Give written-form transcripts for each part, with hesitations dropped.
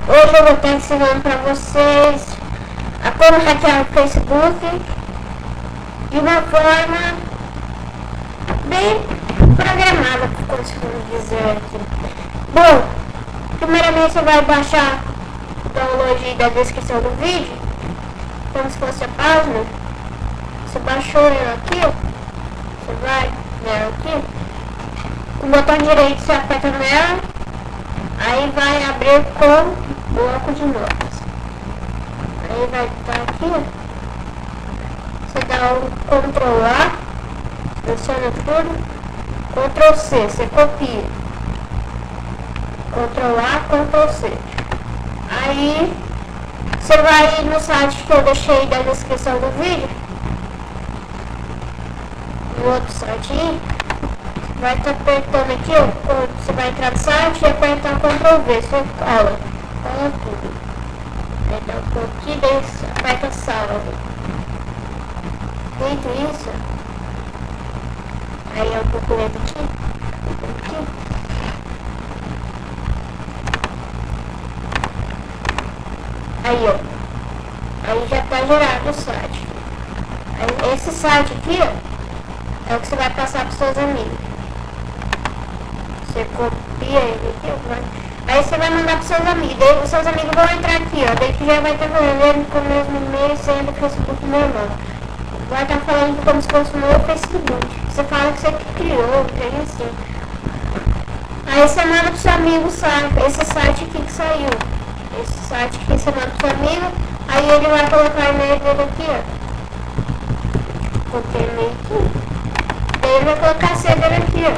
hoje eu vou estar ensinando para vocês a como hackear o Facebook de uma forma bem programada, como se for dizer aqui. Bom, primeiramente você vai baixar o download da descrição do vídeo, como se fosse a página. Você baixou ela aqui, ó. Você vai nela aqui, com o botão direito você aperta nela, aí vai abrir com bloco de notas. Aí vai estar aqui, ó. Você dá o Ctrl A, seleciona tudo, Ctrl C, você copia, Ctrl A, Ctrl C. Aí você vai no site que eu deixei da descrição do vídeo, no outro site aí, vai estar apertando aqui, ó, você vai entrar no site e apertar Ctrl V, você cola tudo. Aí dá um pouquinho, daí aperta salve. Feito isso, aí eu procurei aqui. Aí, ó, aí já tá gerado o site. Aí, esse site aqui, ó, é o que você vai passar para seus amigos. Você copia ele aqui, ó, aí você vai mandar para seus amigos. Daí os seus amigos vão entrar aqui, ó, daí que já vai estar falando com o mesmo e-mail, senha do Facebook normal. Vai estar falando como se fosse o meu Facebook. Você fala que você criou, tem assim. Aí você manda pro seu amigo o site, esse site aqui que saiu. Esse site aqui você manda pro seu amigo, aí ele vai colocar o e-mail dele aqui, ó. Coloquei o e-mail aqui. Daí ele vai colocar a senha dele aqui, ó.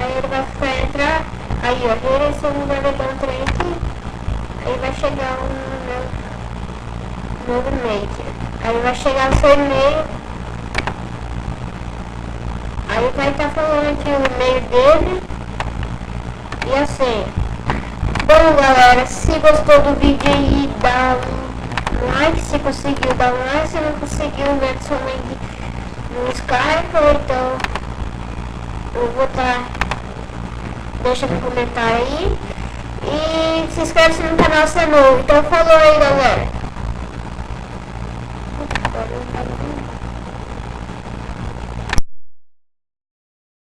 Aí ele vai ficar entrar, aí ó, esse é o número do trem aqui. Aí vai chegar um novo e-mail aqui. Aí vai chegar o seu e-mail. Aí vai estar falando aqui o e-mail dele e a senha. Bom, galera, se gostou do vídeo aí, dá um like, se conseguiu dar um like, se não conseguiu, mete seu link no Skype, ou então eu vou estar, deixa no comentário aí, e se inscreve no canal se é novo. Então falou aí, galera.